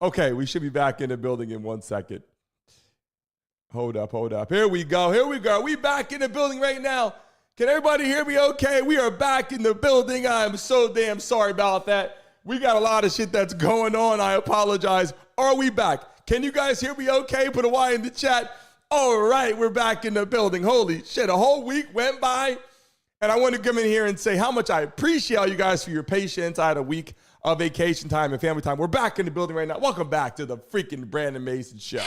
Okay, we should be back in the building in 1 second. Hold up. Here we go. We back in the building right now. Can everybody hear me okay? We are back in the building. I'm so damn sorry about that. We got a lot of shit that's going on. I apologize. Are we back? Can you guys hear me okay? Put a Y in the chat. All right, we're back in the building. Holy shit, a whole week went by. And I want to come in here and say how much I appreciate all you guys for your patience. I had a week of vacation time and family time. We're back in the building right now. Welcome back to the freaking Brandon Mason Show.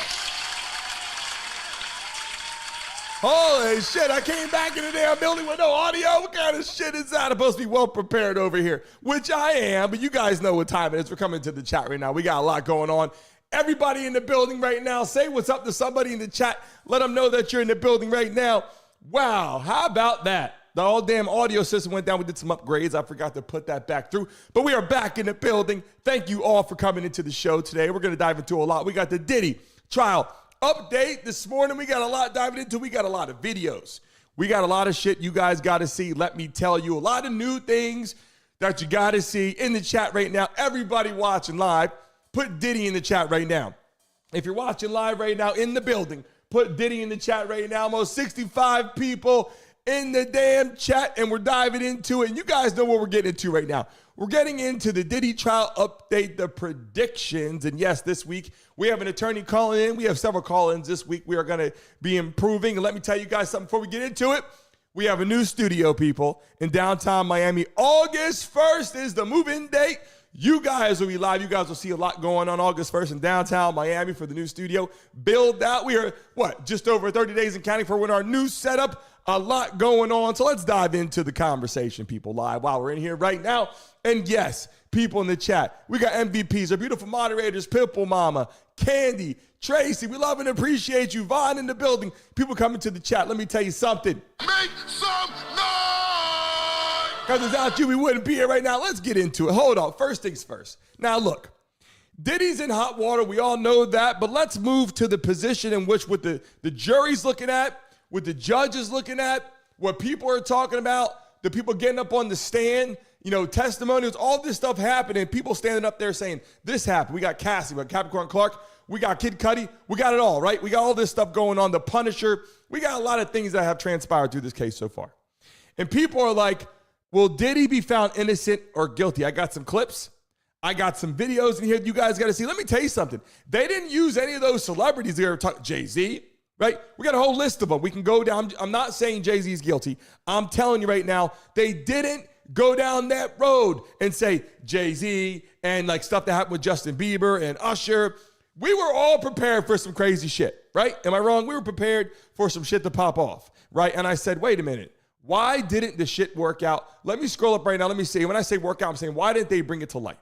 Holy shit, I came back in the damn building with no audio. What kind of shit is that? I'm supposed to be well prepared over here, which I am, but you guys know what time it is. We're coming to the chat right now. We got a lot going on. Everybody in the building right now, say what's up to somebody in the chat. Let them know that you're in the building right now. Wow, how about that? The whole damn audio system went down. We did some upgrades. I forgot to put that back through, but we are back in the building. Thank you all for coming into the show today. We're going to dive into a lot. We got the Diddy Trial update this morning. We got a lot diving into. We got a lot of videos. We got a lot of shit you guys got to see. Let me tell you, a lot of new things that you got to see in the chat right now. Everybody watching live, put Diddy in the chat right now. If you're watching live right now in the building, put Diddy in the chat right now. Almost 65 people in the damn chat, and we're diving into it. And you guys know what we're getting into right now. We're getting into the Diddy Trial update, the predictions. And yes, this week we have an attorney calling in. We have several call-ins this week. We are going to be improving. And let me tell you guys something before we get into it. We have a new studio, people, in downtown Miami. August 1st is the move-in date. You guys will be live. You guys will see a lot going on August 1st in downtown Miami for the new studio build out. We are, just over 30 days and counting for when our new setup. A lot going on. So let's dive into the conversation, people, live while we're in here right now. And yes, people in the chat, we got MVPs, our beautiful moderators, Pimple Mama, Candy, Tracy. We love and appreciate you. Vaughn in the building. People coming to the chat. Let me tell you something. Make some noise! Because without you, we wouldn't be here right now. Let's get into it. Hold on. First things first. Now, look. Diddy's in hot water. We all know that. But let's move to the position in which what the jury's looking at, what the judge is looking at, what people are talking about, the people getting up on the stand, testimonials, all this stuff happening, people standing up there saying, this happened. We got Cassie, we got Capricorn Clark, we got Kid Cudi, we got it all, right? We got all this stuff going on, the Punisher. We got a lot of things that have transpired through this case so far. And people are like, will Diddy be found innocent or guilty? I got some clips. I got some videos in here you guys got to see. Let me tell you something. They didn't use any of those celebrities they were talking, Jay-Z, right? We got a whole list of them. We can go down. I'm not saying Jay-Z is guilty. I'm telling you right now, they didn't go down that road and say Jay-Z and like stuff that happened with Justin Bieber and Usher. We were all prepared for some crazy shit, right? Am I wrong? We were prepared for some shit to pop off, right? And I said, wait a minute. Why didn't the shit work out? Let me scroll up right now. Let me see. When I say work out, I'm saying, why didn't they bring it to light?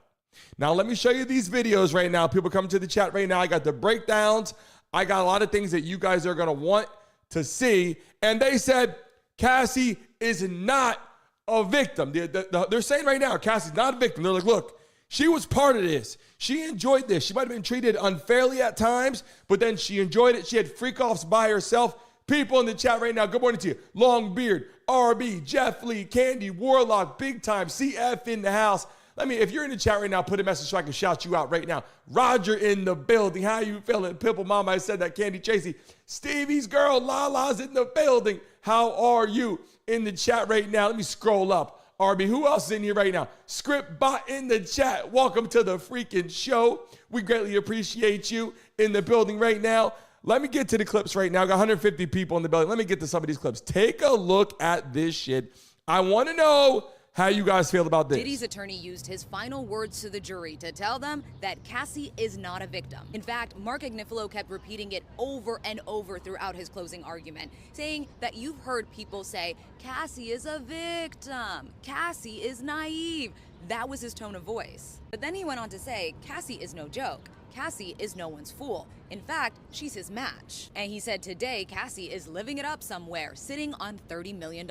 Now, let me show you these videos right now. People come to the chat right now. I got the breakdowns. I got a lot of things that you guys are going to want to see. And they said Cassie is not a victim. They're saying right now, Cassie's not a victim. They're like, look, she was part of this. She enjoyed this. She might have been treated unfairly at times, but then she enjoyed it. She had freak-offs by herself. People in the chat right now, good morning to you. Longbeard, RB, Jeff Lee, Candy, Warlock, Big Time, CF in the house. If you're in the chat right now, put a message so I can shout you out right now. Roger in the building. How you feeling? Pimple Mama, I said that. Candy Tracy. Stevie's girl, Lala's in the building. How are you in the chat right now? Let me scroll up. RB, who else is in here right now? Script Bot in the chat. Welcome to the freaking show. We greatly appreciate you in the building right now. Let me get to the clips right now. I got 150 people in the building. Let me get to some of these clips. Take a look at this shit. I want to know how you guys feel about this. Diddy's attorney used his final words to the jury to tell them that Cassie is not a victim. In fact, Mark Agnifilo kept repeating it over and over throughout his closing argument, saying that you've heard people say, Cassie is a victim, Cassie is naive. That was his tone of voice. But then he went on to say, Cassie is no joke. Cassie is no one's fool. In fact, she's his match. And he said today, Cassie is living it up somewhere, sitting on $30 million.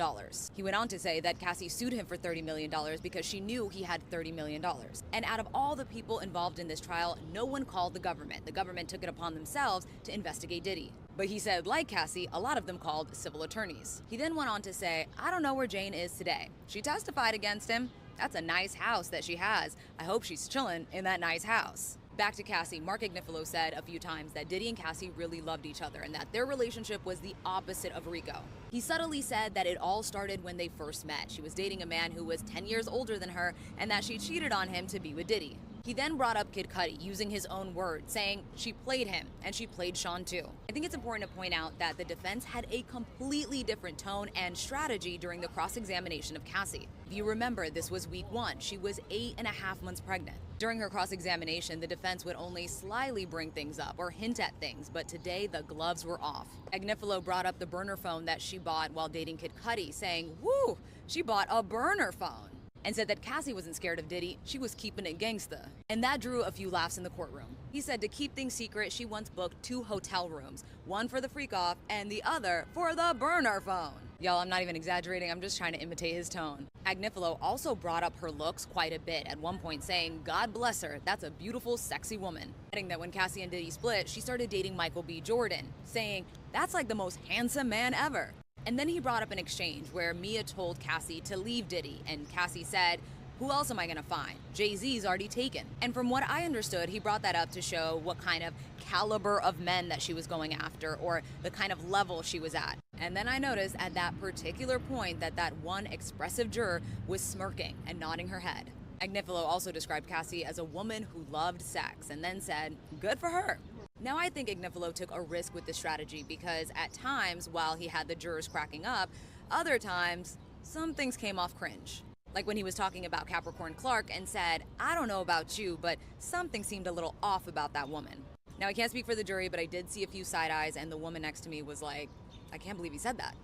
He went on to say that Cassie sued him for $30 million because she knew he had $30 million. And out of all the people involved in this trial, no one called the government. The government took it upon themselves to investigate Diddy. But he said, like Cassie, a lot of them called civil attorneys. He then went on to say, I don't know where Jane is today. She testified against him. That's a nice house that she has. I hope she's chilling in that nice house. Back to Cassie, Mark Agnifilo said a few times that Diddy and Cassie really loved each other and that their relationship was the opposite of Rico. He subtly said that it all started when they first met. She was dating a man who was 10 years older than her and that she cheated on him to be with Diddy. He then brought up Kid Cudi using his own words, saying she played him and she played Sean too. I think it's important to point out that the defense had a completely different tone and strategy during the cross-examination of Cassie. If you remember, this was week 1. She was 8.5 months pregnant. During her cross-examination, the defense would only slyly bring things up or hint at things, but today the gloves were off. Agnifilo brought up the burner phone that she bought while dating Kid Cudi, saying, "Woo, she bought a burner phone," and said that Cassie wasn't scared of Diddy, she was keeping it gangsta. And that drew a few laughs in the courtroom. He said to keep things secret, she once booked 2 hotel rooms, one for the freak off and the other for the burner phone. Y'all, I'm not even exaggerating, I'm just trying to imitate his tone. Agnifilo also brought up her looks quite a bit, at one point saying, "God bless her, that's a beautiful, sexy woman." Adding that when Cassie and Diddy split, she started dating Michael B. Jordan, saying, "That's like the most handsome man ever." And then he brought up an exchange where Mia told Cassie to leave Diddy, and Cassie said, "Who else am I gonna find? Jay-Z's already taken." And from what I understood, he brought that up to show what kind of caliber of men that she was going after, or the kind of level she was at. And then I noticed at that particular point that one expressive juror was smirking and nodding her head. Agnifilo also described Cassie as a woman who loved sex, and then said, "Good for her." Now I think Agnifilo took a risk with this strategy because at times, while he had the jurors cracking up, other times, some things came off cringe. Like when he was talking about Capricorn Clark and said, "I don't know about you, but something seemed a little off about that woman." Now I can't speak for the jury, but I did see a few side eyes, and the woman next to me was like, "I can't believe he said that."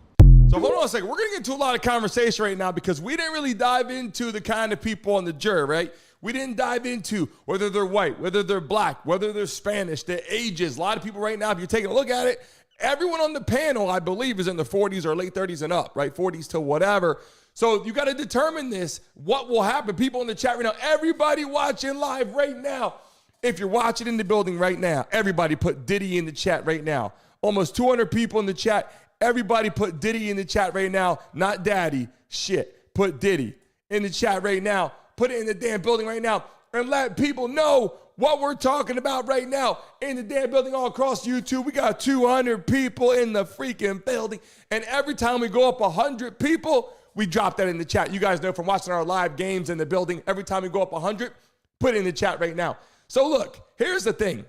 So hold on a second. We're going to get into a lot of conversation right now because we didn't really dive into the kind of people on the jury, right? We didn't dive into whether they're white, whether they're black, whether they're Spanish, their ages. A lot of people right now, if you're taking a look at it, everyone on the panel, I believe, is in the 40s or late 30s and up, right? 40s to whatever. So you got to determine this, what will happen. People in the chat right now, everybody watching live right now. If you're watching in the building right now, everybody put Diddy in the chat right now. Almost 200 people in the chat. Everybody put Diddy in the chat right now. Not daddy. Shit. Put Diddy in the chat right now. Put it in the damn building right now. And let people know what we're talking about right now in the damn building all across YouTube. We got 200 people in the freaking building. And every time we go up 100 people, we drop that in the chat. You guys know from watching our live games in the building, every time we go up 100, put it in the chat right now. So look, here's the thing.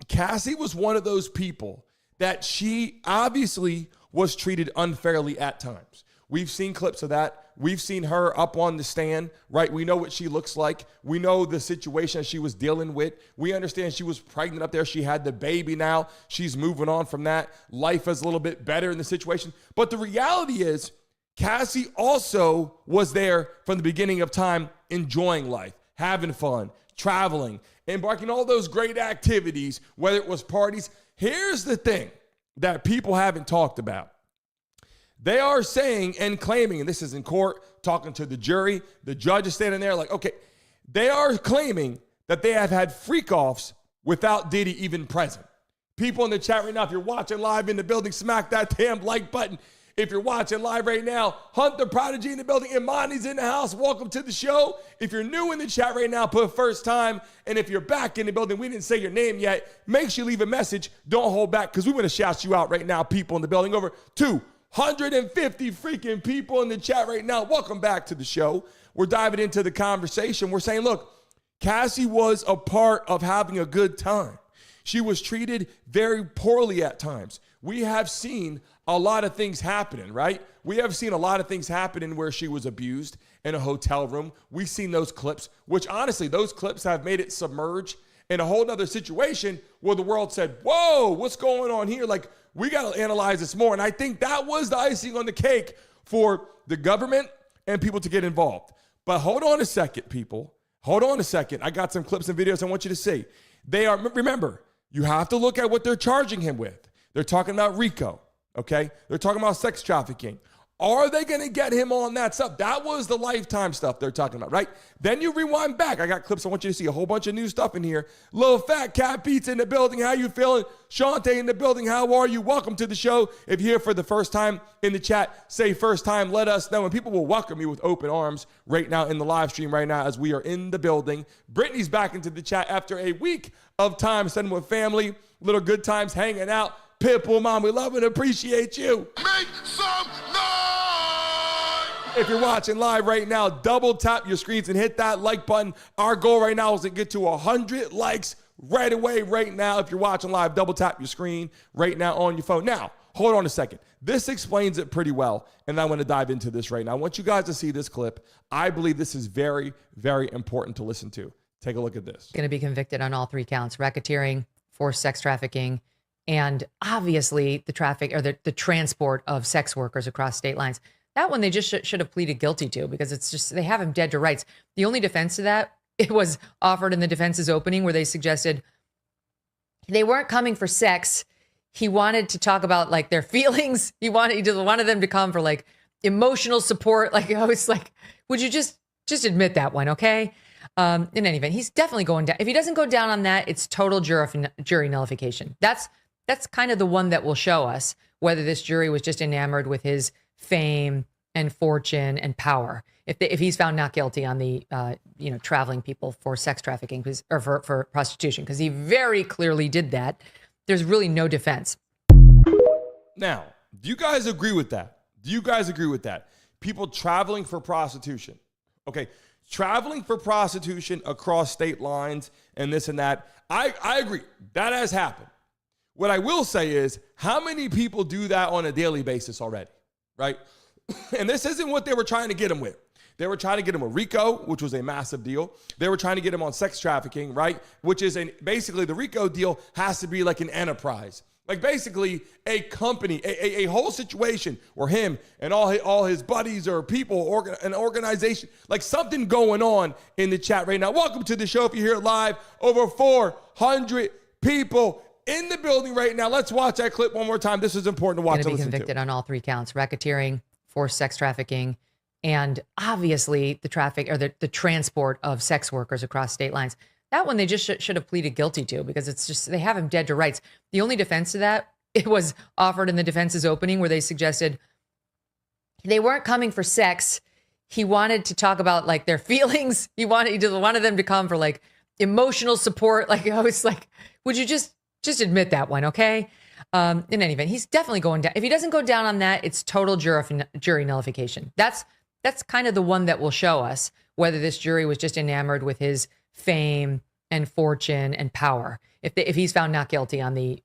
Cassie was one of those people that she obviously was treated unfairly at times. We've seen clips of that. We've seen her up on the stand, right? We know what she looks like. We know the situation she was dealing with. We understand she was pregnant up there. She had the baby now. She's moving on from that. Life is a little bit better in the situation. But the reality is, Cassie also was there from the beginning of time, enjoying life, having fun, traveling, embarking on all those great activities, whether it was parties. Here's the thing that people haven't talked about. They are saying and claiming, and this is in court, talking to the jury, the judge is standing there like, okay, they are claiming that they have had freak-offs without Diddy even present. People in the chat right now, if you're watching live in the building, smack that damn like button. If you're watching live right now, Hunt the Prodigy in the building, Imani's in the house, welcome to the show. If you're new in the chat right now, put first time. And if you're back in the building, we didn't say your name yet, make sure you leave a message. Don't hold back because we want to shout you out right now, people in the building. Over 250 freaking people in the chat right now. Welcome back to the show. We're diving into the conversation. We're saying, look, Cassie was a part of having a good time. She was treated very poorly at times. We have seen a lot of things happening, right? We have seen a lot of things happening where she was abused in a hotel room. We've seen those clips, which honestly, those clips have made it submerge in a whole nother situation where the world said, whoa, what's going on here? Like, we got to analyze this more. And I think that was the icing on the cake for the government and people to get involved. But hold on a second, people. Hold on a second. I got some clips and videos I want you to see. Remember, you have to look at what they're charging him with. They're talking about RICO, okay? They're talking about sex trafficking. Are they going to get him on that stuff? That was the Lifetime stuff they're talking about, right? Then you rewind back. I got clips. I want you to see a whole bunch of new stuff in here. Lil Fat Cat Beats in the building. How you feeling? Shantae in the building. How are you? Welcome to the show. If you're here for the first time in the chat, say first time. Let us know. And people will welcome you with open arms right now in the live stream right now as we are in the building. Brittany's back into the chat after a week of time spending with family. Little good times hanging out. Pitbull Mom, we love and appreciate you. Make some noise! If you're watching live right now, double tap your screens and hit that like button. Our goal right now is to get to 100 likes right away right now. If you're watching live, double tap your screen right now on your phone. Now, hold on a second. This explains it pretty well, and I want to dive into this right now. I want you guys to see this clip. I believe this is very, very important to listen to. Take a look at this. Going to be convicted on all 3 counts: racketeering, forced sex trafficking, and obviously the the transport of sex workers across state lines. That one they just should have pleaded guilty to, because it's just, they have him dead to rights. The only defense to that, it was offered in the defense's opening, where they suggested they weren't coming for sex. He wanted to talk about like their feelings. He wanted them to come for like emotional support. Like, I was like, would you just admit that one, okay? In any event, he's definitely going down. If he doesn't go down on that, it's total jury nullification. That's kind of the one that will show us whether this jury was just enamored with his fame and fortune and power. If he's found not guilty on the traveling people for sex trafficking or for prostitution, because he very clearly did that, there's really no defense. Now, do you guys agree with that? Do you guys agree with that? People traveling for prostitution. Okay, traveling for prostitution across state lines and this and that. I agree. That has happened. What I will say is, how many people do that on a daily basis already, right? And this isn't what they were trying to get him with. They were trying to get him with RICO, which was a massive deal. They were trying to get him on sex trafficking, right? Which is basically the RICO deal has to be like an enterprise. Like basically a company, a whole situation where him and all his buddies or people, an organization, like something going on in the chat right now. Welcome to the show. If you're here live, over 400 people in the building right now. Let's watch that clip one more time. This is important to watch. Going to be convicted on all 3 counts: racketeering, forced sex trafficking, and obviously the transport of sex workers across state lines. That one they just should have pleaded guilty to, because it's just, they have him dead to rights. The only defense to that, it was offered in the defense's opening, where they suggested they weren't coming for sex. He wanted to talk about like their feelings. He wanted them to come for like emotional support. Like, I was like, would you just admit that one, okay? In any event, he's definitely going down. If he doesn't go down on that, it's total jury nullification. That's kind of the one that will show us whether this jury was just enamored with his fame and fortune and power. If he's found not guilty on the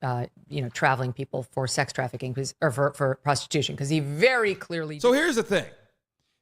traveling people for sex trafficking or for prostitution, because he very clearly. So here's the thing.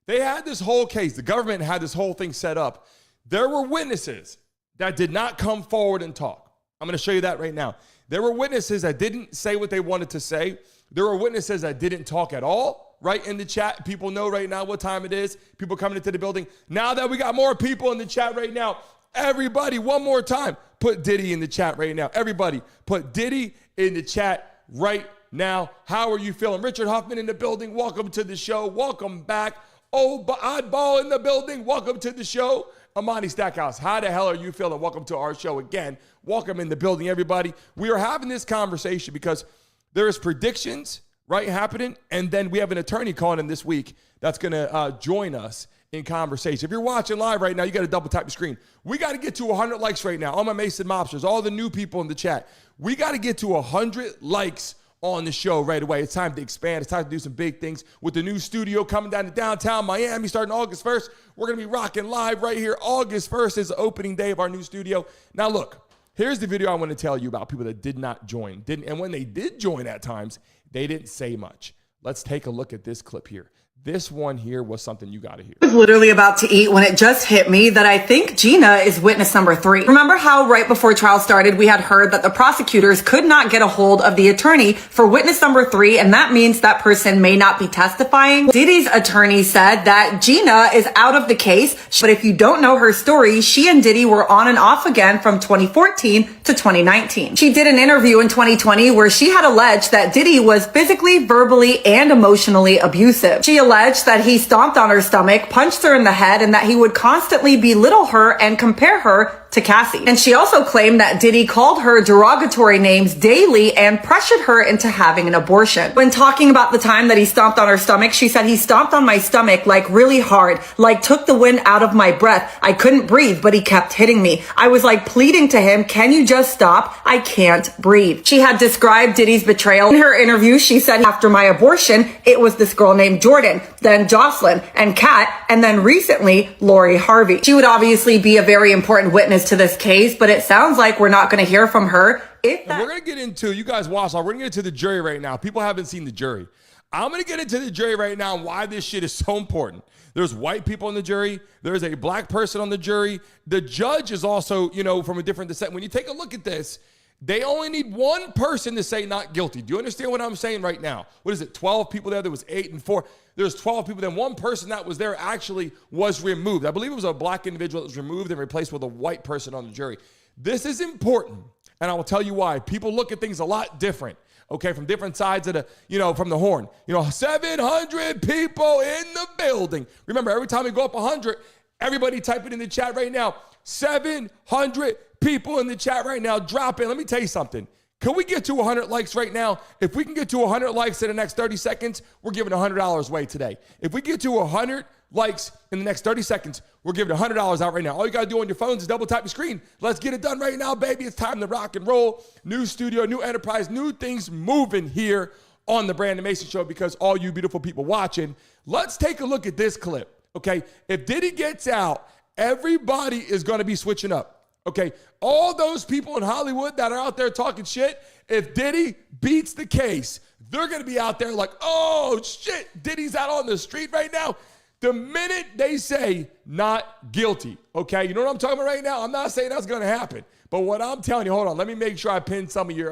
They had this whole case. The government had this whole thing set up. There were witnesses that did not come forward and talk. I'm going to show you that right now. There were witnesses that didn't say what they wanted to say. There were witnesses that didn't talk at all, right, in the chat. People know right now what time it is. People coming into the building. Now that we got more people in the chat right now, everybody, one more time, put Diddy in the chat right now. Everybody, put Diddy in the chat right now. How are you feeling? Richard Huffman in the building. Welcome to the show. Welcome back. Oddball in the building. Welcome to the show. Amani Stackhouse, how the hell are you feeling? Welcome to our show again. Welcome in the building, everybody. We are having this conversation because there is predictions, right, happening, and then we have an attorney calling in this week that's going to join us in conversation. If you're watching live right now, you got to double tap your screen. We got to get to 100 likes right now. All my Mason mobsters, all the new people in the chat. We got to get to 100 likes on the show right away. It's time to expand. It's time to do some big things with the new studio coming down to downtown Miami starting August 1st. We're going to be rocking live right here. August 1st is the opening day of our new studio. Now, look, here's the video I want to tell you about people that did not join. And when they did join at times, they didn't say much. Let's take a look at this clip here. This one here was something you got to hear. I was literally about to eat when it just hit me that I think Gina is witness number 3. Remember how right before trial started, we had heard that the prosecutors could not get a hold of the attorney for witness number 3, and that means that person may not be testifying. Diddy's attorney said that Gina is out of the case, but if you don't know her story, she and Diddy were on and off again from 2014 to 2019. She did an interview in 2020 where she had alleged that Diddy was physically, verbally, and emotionally abusive. She alleged that he stomped on her stomach, punched her in the head, and that he would constantly belittle her and compare her to Cassie. And she also claimed that Diddy called her derogatory names daily and pressured her into having an abortion. When talking about the time that he stomped on her stomach, she said, he stomped on my stomach like really hard, like took the wind out of my breath. I couldn't breathe, but he kept hitting me. I was like pleading to him, can you just stop? I can't breathe. She had described Diddy's betrayal. In her interview, she said, after my abortion, it was this girl named Jordan, then Jocelyn and Kat, and then recently Lori Harvey. She would obviously be a very important witness to this case, but it sounds like we're not going to hear from her. We're going to get into, you guys watch, we're going to get into the jury right now. People haven't seen the jury. I'm going to get into the jury right now and why this shit is so important. There's white people on the jury. There's a black person on the jury. The judge is also, from a different descent. When you take a look at this, they only need one person to say not guilty. Do you understand what I'm saying right now? What is it, 12 people there? There was 8 and 4. There's 12 people. Then one person that was there actually was removed. I believe it was a black individual that was removed and replaced with a white person on the jury. This is important, and I will tell you why. People look at things a lot different, okay, from different sides of the, from the horn. 700 people in the building. Remember, every time we go up 100, everybody type it in the chat right now. 700 people in the chat right now. Drop in. Let me tell you something. Can we get to 100 likes right now? If we can get to 100 likes in the next 30 seconds, we're giving $100 away today. If we get to 100 likes in the next 30 seconds, we're giving $100 out right now. All you got to do on your phones is double tap your screen. Let's get it done right now, baby. It's time to rock and roll. New studio, new enterprise, new things moving here on the Brandon Mason Show because all you beautiful people watching, let's take a look at this clip, okay? If Diddy gets out, everybody is going to be switching up. Okay, all those people in Hollywood that are out there talking shit, if Diddy beats the case, they're going to be out there like, oh, shit, Diddy's out on the street right now. The minute they say not guilty, okay, you know what I'm talking about right now? I'm not saying that's going to happen. But what I'm telling you, hold on, let me make sure I pin some of your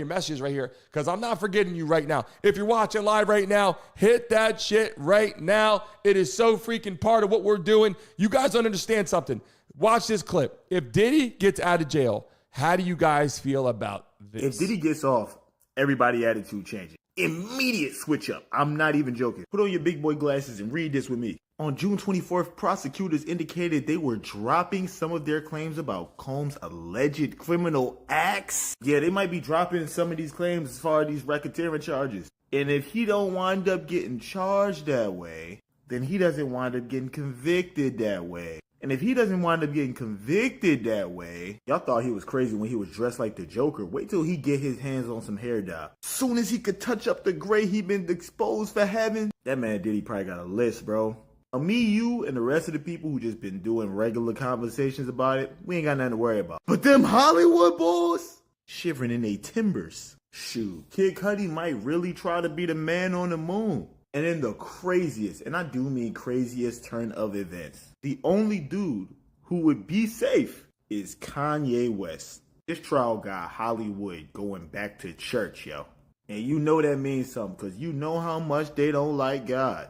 messages right here because I'm not forgetting you right now. If you're watching live right now, hit that shit right now. It is so freaking part of what we're doing. You guys don't understand something. Watch this clip. If Diddy gets out of jail, how do you guys feel about this? If Diddy gets off, everybody's attitude changes. Immediate switch up. I'm not even joking. Put on your big boy glasses and read this with me. On June 24th, prosecutors indicated they were dropping some of their claims about Combs' alleged criminal acts. Yeah, they might be dropping some of these claims as far as these racketeering charges. And if he don't wind up getting charged that way, then he doesn't wind up getting convicted that way. And if he doesn't wind up getting convicted that way, y'all thought he was crazy when he was dressed like the Joker. Wait till he get his hands on some hair dye. Soon as he could touch up the gray he been exposed for having, that man Diddy probably got a list, bro. Me, you, and the rest of the people who just been doing regular conversations about it, we ain't got nothing to worry about. But them Hollywood boys, shivering in they timbers. Shoot, Kid Cudi might really try to be the man on the moon. And in the craziest, and I do mean craziest turn of events, the only dude who would be safe is Kanye West. This trial got Hollywood going back to church, yo. And you know that means something, because you know how much they don't like God.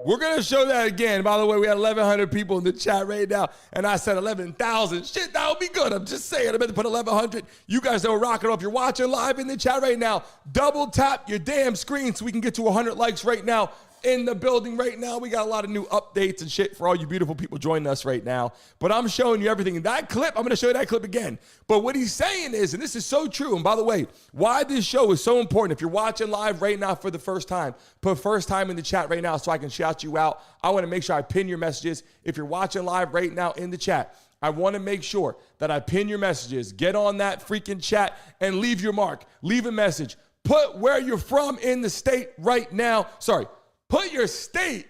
We're going to show that again. By the way, we had 1,100 people in the chat right now, and I said 11,000. Shit, that would be good. I'm just saying. I meant to put 1,100. You guys don't rock it up. You're watching live in the chat right now. Double tap your damn screen so we can get to 100 likes right now. In the building right now. We got a lot of new updates and shit for all you beautiful people joining us right now. But I'm showing you everything. That clip, I'm going to show you that clip again. But what he's saying is, and this is so true, and by the way, why this show is so important, if you're watching live right now for the first time, put first time in the chat right now so I can shout you out. I want to make sure I pin your messages. If you're watching live right now in the chat, I want to make sure that I pin your messages. Get on that freaking chat and leave your mark. Leave a message. Put where you're from in the state right now. Sorry. Put your state,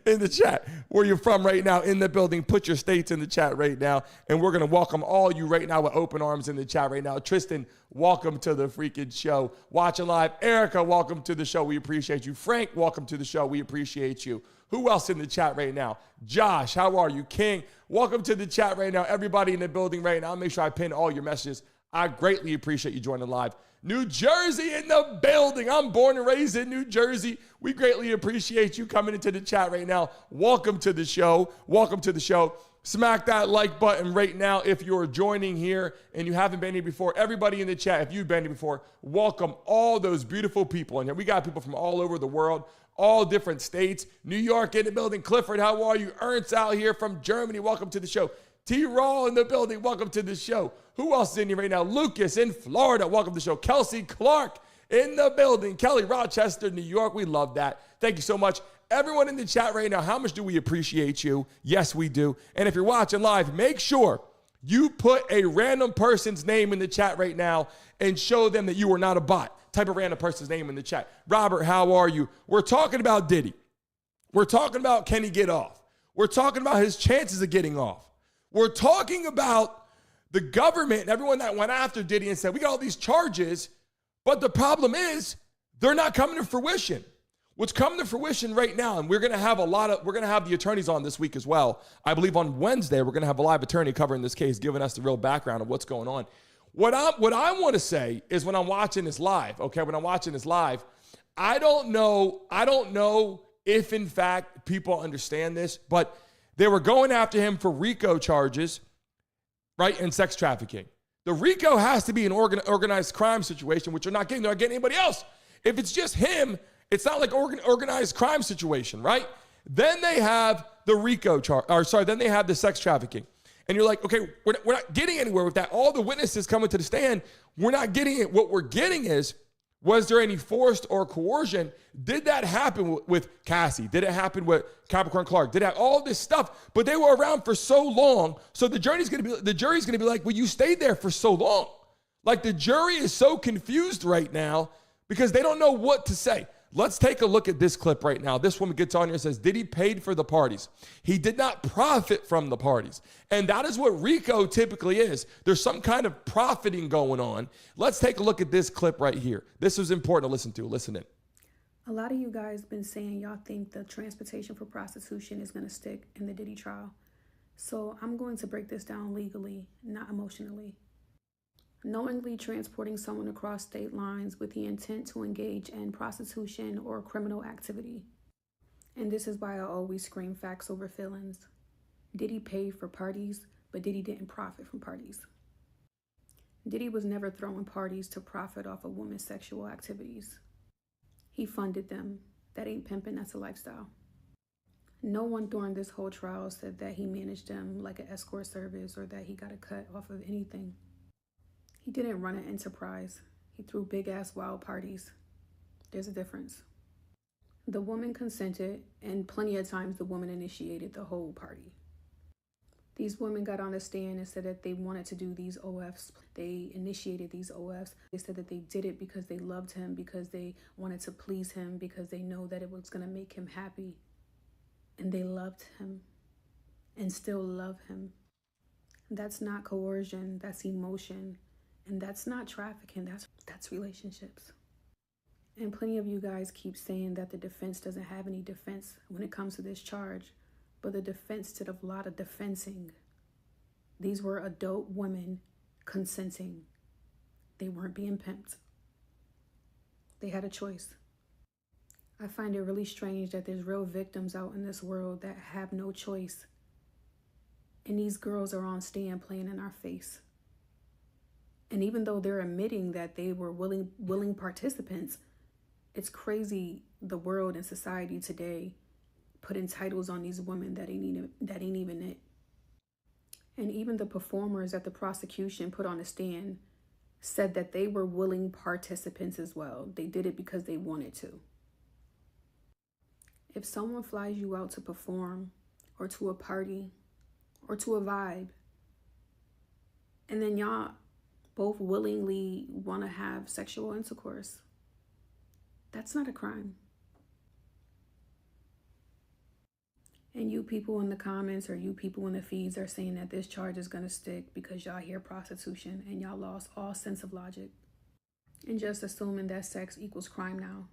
in the chat where you're from right now in the building. Put your states in the chat right now. And we're going to welcome all you right now with open arms in the chat right now. Tristan, welcome to the freaking show. Watching live. Erica, welcome to the show. We appreciate you. Frank, welcome to the show. We appreciate you. Who else in the chat right now? Josh, how are you? King, welcome to the chat right now. Everybody in the building right now. I'll make sure I pin all your messages. I greatly appreciate you joining live. New Jersey in the building. I'm born and raised in New Jersey. We greatly appreciate you coming into the chat right now. Welcome to the show. Welcome to the show. Smack that like button right now if you're joining here and you haven't been here before. Everybody in the chat, if you've been here before, welcome all those beautiful people in here. We got people from all over the world, all different states. New York in the building. Clifford, how are you? Ernst out here from Germany. Welcome to the show. T-Raw in the building. Welcome to the show. Who else is in here right now? Lucas in Florida. Welcome to the show. Kelsey Clark in the building. Kelly, Rochester, New York. We love that. Thank you so much. Everyone in the chat right now, how much do we appreciate you? Yes, we do. And if you're watching live, make sure you put a random person's name in the chat right now and show them that you are not a bot. Type a random person's name in the chat. Robert, how are you? We're talking about Diddy. We're talking about can he get off? We're talking about his chances of getting off. We're talking about the government and everyone that went after Diddy and said, we got all these charges, but the problem is they're not coming to fruition. What's coming to fruition right now, and we're going to have the attorneys on this week as well. I believe on Wednesday, we're going to have a live attorney covering this case, giving us the real background of what's going on. What I want to say is when I'm watching this live, I don't know if in fact people understand this, but they were going after him for RICO charges, right, and sex trafficking. The RICO has to be an organized crime situation, which they're not getting. They're not getting anybody else. If it's just him, it's not like organized crime situation, right? Then they have the RICO then they have the sex trafficking. And you're like, okay, we're not getting anywhere with that. All the witnesses coming to the stand, we're not getting it. What we're getting is, was there any forced or coercion? Did that happen with Cassie? Did it happen with Capricorn Clark? Did it have all this stuff? But they were around for so long. So the jury's gonna be like, well, you stayed there for so long. Like the jury is so confused right now because they don't know what to say. Let's take a look at this clip right now. This woman gets on here and says, Diddy paid for the parties. He did not profit from the parties. And that is what RICO typically is. There's some kind of profiting going on. Let's take a look at this clip right here. This is important to listen to. Listen in. A lot of you guys been saying y'all think the transportation for prostitution is going to stick in the Diddy trial. So I'm going to break this down legally, not emotionally. Knowingly transporting someone across state lines with the intent to engage in prostitution or criminal activity. And this is why I always scream facts over feelings. Diddy paid for parties, but Diddy didn't profit from parties. Diddy was never throwing parties to profit off a woman's sexual activities. He funded them. That ain't pimping, that's a lifestyle. No one during this whole trial said that he managed them like an escort service or that he got a cut off of anything. He didn't run an enterprise. He threw big-ass wild parties. There's a difference. The woman consented, and plenty of times the woman initiated the whole party. These women got on the stand and said that they wanted to do these OFs. They initiated these OFs. They said that they did it because they loved him, because they wanted to please him, because they know that it was going to make him happy. And they loved him and still love him. That's not coercion, that's emotion. And that's not trafficking, that's relationships. And plenty of you guys keep saying that the defense doesn't have any defense when it comes to this charge. But the defense did a lot of defensing. These were adult women consenting. They weren't being pimped. They had a choice. I find it really strange that there's real victims out in this world that have no choice. And these girls are on stand playing in our face. And even though they're admitting that they were willing participants, it's crazy the world and society today putting titles on these women that ain't even it. And even the performers that the prosecution put on the stand said that they were willing participants as well. They did it because they wanted to. If someone flies you out to perform or to a party or to a vibe, and then y'all both willingly want to have sexual intercourse, that's not a crime. And you people in the comments or you people in the feeds are saying that this charge is going to stick because y'all hear prostitution and y'all lost all sense of logic. And just assuming that sex equals crime now.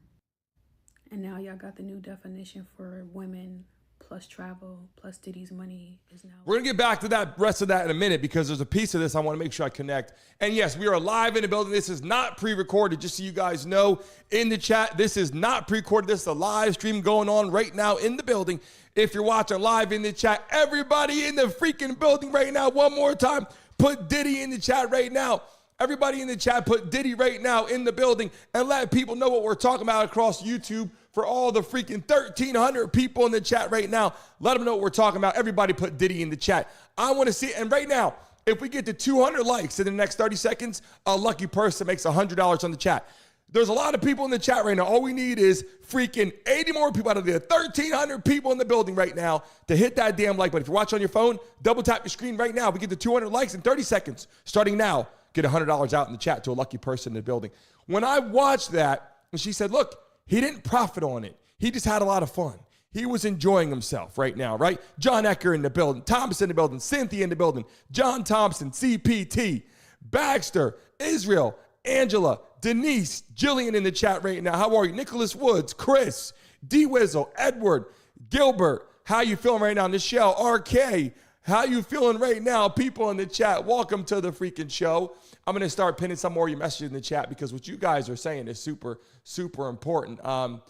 And now y'all got the new definition for women plus travel plus Diddy's money is now. We're going to get back to that rest of that in a minute because there's a piece of this I want to make sure I connect. And yes, we are live in the building. This is not pre-recorded, just so you guys know in the chat. This is not pre-recorded. This is a live stream going on right now in the building. If you're watching live in the chat, everybody in the freaking building right now, one more time, put Diddy in the chat right now. Everybody in the chat, put Diddy right now in the building and let people know what we're talking about across YouTube. For all the freaking 1,300 people in the chat right now, let them know what we're talking about. Everybody put Diddy in the chat. I want to see it. And right now, if we get to 200 likes in the next 30 seconds, a lucky person makes $100 on the chat. There's a lot of people in the chat right now. All we need is freaking 80 more people out of the 1,300 people in the building right now to hit that damn like button. If you're watching on your phone, double tap your screen right now. We get to 200 likes in 30 seconds. Starting now, get $100 out in the chat to a lucky person in the building. When I watched that, and she said, look, he didn't profit on it. He just had a lot of fun. He was enjoying himself right now, right? John Ecker in the building, Thomas in the building, Cynthia in the building, John Thompson, CPT, Baxter, Israel, Angela, Denise, Jillian in the chat right now. How are you? Nicholas Woods, Chris, D Wizzle, Edward, Gilbert. How you feeling right now? Nichelle, RK. How you feeling right now? People in the chat, welcome to the freaking show. I'm going to start pinning some more of your messages in the chat because what you guys are saying is super, super important. When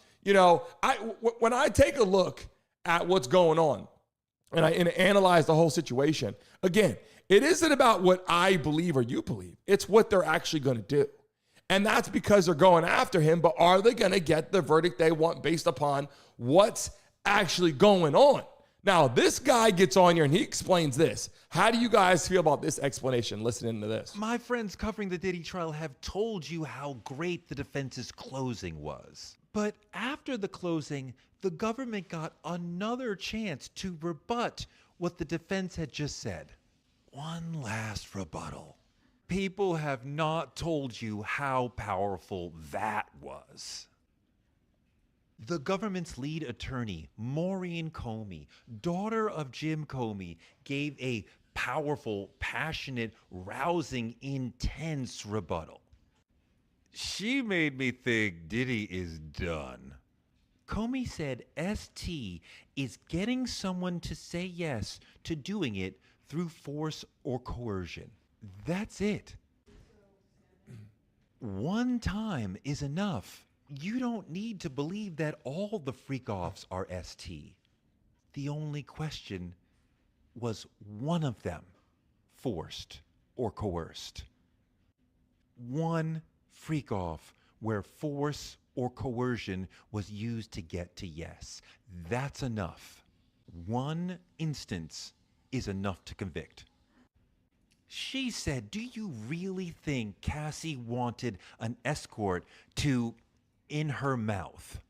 I take a look at what's going on and I analyze the whole situation, again, it isn't about what I believe or you believe. It's what they're actually going to do. And that's because they're going after him, but are they going to get the verdict they want based upon what's actually going on? Now, this guy gets on here and he explains this. How do you guys feel about this explanation listening to this? My friends covering the Diddy trial have told you how great the defense's closing was. But after the closing, the government got another chance to rebut what the defense had just said. One last rebuttal. People have not told you how powerful that was. The government's lead attorney, Maureen Comey, daughter of Jim Comey, gave a powerful, passionate, rousing, intense rebuttal. She made me think Diddy is done. Comey said ST is getting someone to say yes to doing it through force or coercion. That's it. One time is enough. You don't need to believe that all the freak-offs are ST. The only question was one of them forced or coerced. One freak-off where force or coercion was used to get to yes. That's enough. One instance is enough to convict. She said, do you really think Cassie wanted an escort to in her mouth?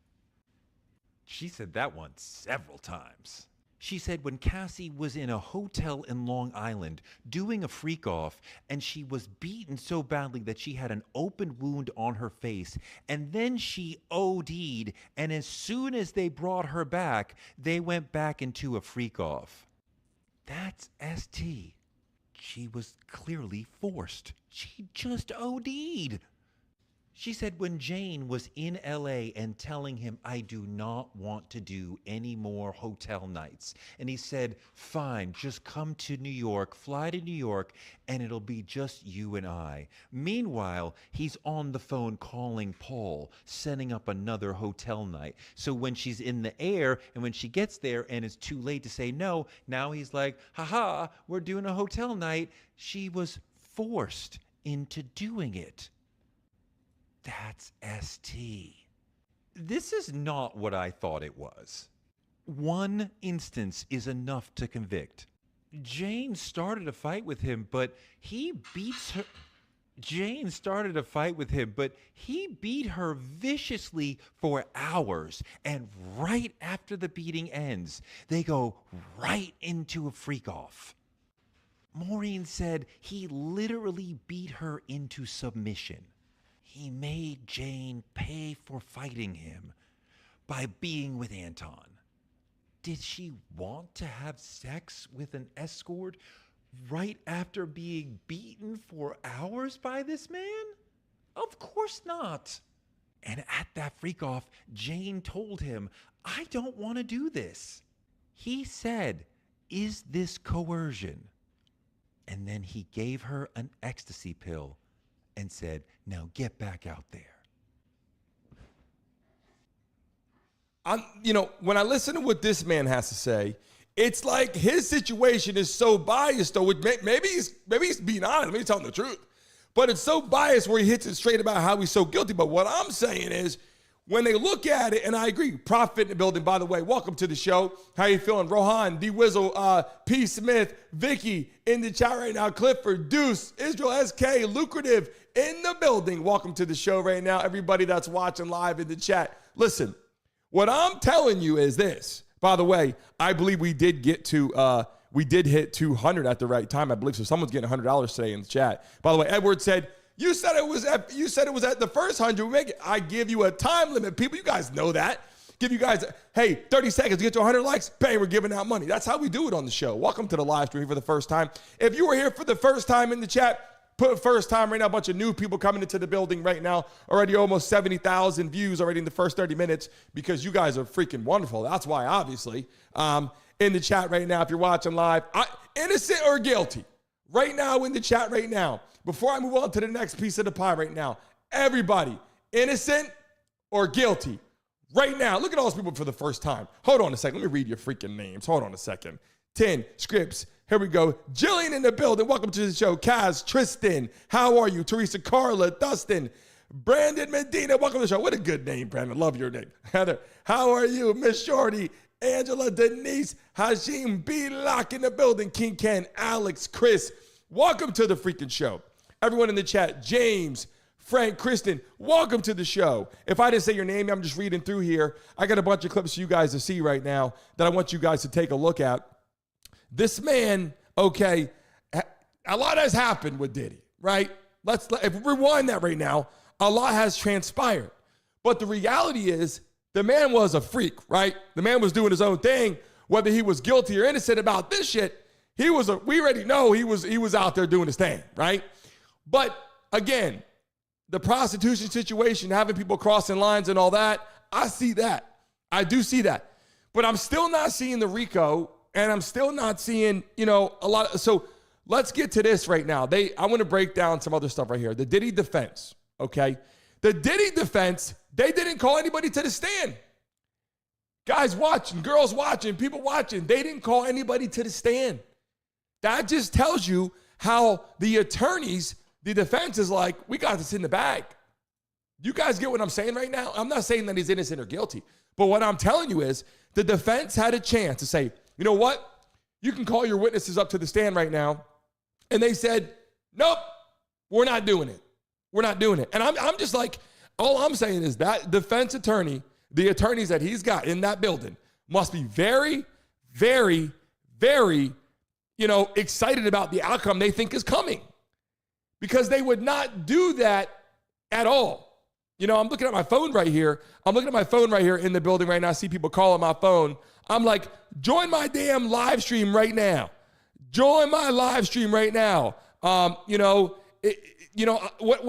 She said that one several times. She said when Cassie was in a hotel in Long Island doing a freak off and she was beaten so badly that she had an open wound on her face and then she OD'd, and as soon as they brought her back, they went back into a freak off. That's ST. She was clearly forced. She just OD'd. She said when Jane was in LA and telling him, I do not want to do any more hotel nights. And he said, fine, just come to New York, fly to New York, and it'll be just you and I. Meanwhile, he's on the phone calling Paul, setting up another hotel night. So when she's in the air and when she gets there and it's too late to say no, now he's like, haha, we're doing a hotel night. She was forced into doing it. That's ST. This is not what I thought it was. One instance is enough to convict. Jane started a fight with him, but he beats her. Jane started a fight with him, but he beat her viciously for hours. And right after the beating ends, they go right into a freak-off. Maureen said he literally beat her into submission. He made Jane pay for fighting him by being with Anton. Did she want to have sex with an escort right after being beaten for hours by this man? Of course not. And at that freak off, Jane told him, I don't want to do this. He said, is this coercion? And then he gave her an ecstasy pill and said, now get back out there. When I listen to what this man has to say, it's like his situation is so biased, though. Maybe he's being honest, maybe he's telling the truth. But it's so biased where he hits it straight about how he's so guilty. But what I'm saying is, when they look at it, and I agree, Prophet in the building, by the way, welcome to the show. How you feeling? Rohan, D Wizzle, P. Smith, Vicky in the chat right now, Clifford, Deuce, Israel SK, Lucrative in the building. Welcome to the show right now, everybody that's watching live in the chat. Listen, what I'm telling you is this. By the way, I believe we did hit 200 at the right time. I believe so. Someone's getting $100 today in the chat. By the way, Edward said, you said it was at the first 100. We make it. I give you a time limit, people. You guys know that. Give you guys, 30 seconds to get to 100 likes. Bang, we're giving out money. That's how we do it on the show. Welcome to the live stream for the first time. If you were here for the first time in the chat, put first time right now. A bunch of new people coming into the building right now. Already almost 70,000 views already in the first 30 minutes because you guys are freaking wonderful. That's why, obviously. In the chat right now, if you're watching live, innocent or guilty, right now in the chat right now, before I move on to the next piece of the pie right now, everybody, innocent or guilty, right now. Look at all those people for the first time. Hold on a second. Let me read your freaking names. Hold on a second. 10 scripts. Here we go. Jillian in the building. Welcome to the show. Kaz, Tristan, how are you? Teresa, Carla, Dustin, Brandon Medina. Welcome to the show. What a good name, Brandon. Love your name. Heather, how are you? Miss Shorty, Angela, Denise, Hashim, B. Lock in the building. King Ken, Alex, Chris. Welcome to the freaking show. Everyone in the chat, James, Frank, Kristen, welcome to the show. If I didn't say your name, I'm just reading through here. I got a bunch of clips for you guys to see right now that I want you guys to take a look at. This man, okay, a lot has happened with Diddy, right? If we rewind that right now, a lot has transpired. But the reality is, the man was a freak, right? The man was doing his own thing. Whether he was guilty or innocent about this shit, we already know he was out there doing his thing, right? But again, the prostitution situation, having people crossing lines and all that, I see that. I do see that. But I'm still not seeing the RICO, and I'm still not seeing, a lot of, so let's get to this right now. I want to break down some other stuff right here. The Diddy defense, okay? The Diddy defense, they didn't call anybody to the stand. Guys watching, girls watching, people watching, they didn't call anybody to the stand. That just tells you how the attorneys, the defense is like, we got this in the bag. You guys get what I'm saying right now? I'm not saying that he's innocent or guilty, but what I'm telling you is the defense had a chance to say, you know what? You can call your witnesses up to the stand right now. And they said, nope, we're not doing it. We're not doing it. And I'm just like, all I'm saying is that defense attorney, the attorneys that he's got in that building must be very, very, very, excited about the outcome they think is coming, because they would not do that at all. I'm looking at my phone right here. I'm looking at my phone right here in the building right now. I see people calling my phone. I'm like, join my damn live stream right now. Join my live stream right now. What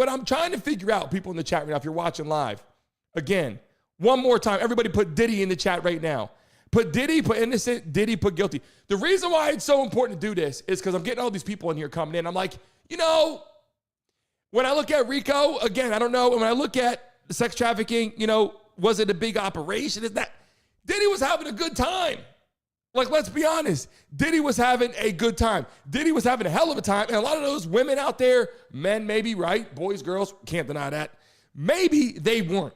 I'm trying to figure out, people in the chat right now, if you're watching live, again, one more time, everybody put Diddy in the chat right now. Put Diddy, put innocent, Diddy, put guilty. The reason why it's so important to do this is because I'm getting all these people in here coming in. I'm like, when I look at RICO, again, I don't know. When I look at the sex trafficking, was it a big operation? Is that Diddy was having a good time? Like, let's be honest. Diddy was having a good time. Diddy was having a hell of a time. And a lot of those women out there, men maybe, right? Boys, girls, can't deny that. Maybe they weren't.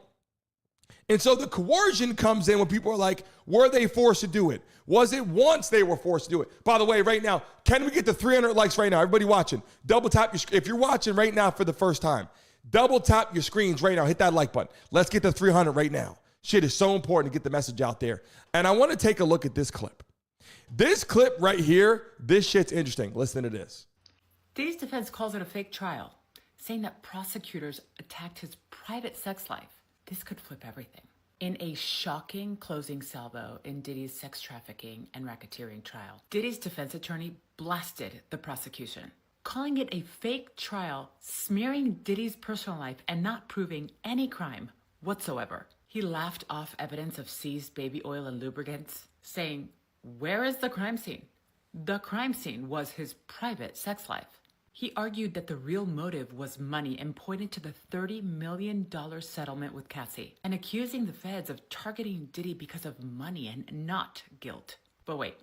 And so the coercion comes in when people are like, were they forced to do it? Was it once they were forced to do it? By the way, right now, can we get to 300 likes right now? Everybody watching, double tap your screen. If you're watching right now for the first time, double tap your screens right now. Hit that like button. Let's get to 300 right now. Shit is so important to get the message out there. And I want to take a look at this clip. This clip right here, this shit's interesting. Listen to this. Diddy's defense calls it a fake trial, saying that prosecutors attacked his private sex life. This could flip everything. In a shocking closing salvo in Diddy's sex trafficking and racketeering trial, Diddy's defense attorney blasted the prosecution, calling it a fake trial, smearing Diddy's personal life and not proving any crime whatsoever. He laughed off evidence of seized baby oil and lubricants, saying, "Where is the crime scene?" The crime scene was his private sex life. He argued that the real motive was money and pointed to the $30 million settlement with Cassie, and accusing the feds of targeting Diddy because of money and not guilt. But wait,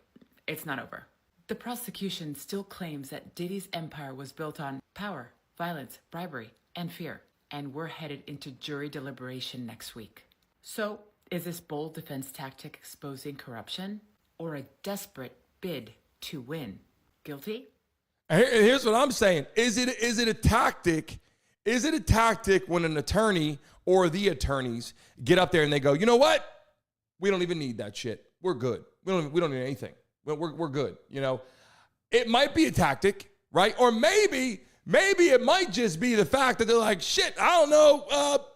it's not over. The prosecution still claims that Diddy's empire was built on power, violence, bribery, and fear, and we're headed into jury deliberation next week. So, is this bold defense tactic exposing corruption, or a desperate bid to win? Guilty? And here's what I'm saying. Is it a tactic? Is it a tactic when an attorney or the attorneys get up there and they go, you know what? We don't even need that shit. We're good. We don't need anything. We're good. You know, it might be a tactic, right? Or maybe it might just be the fact that they're like, shit, I don't know.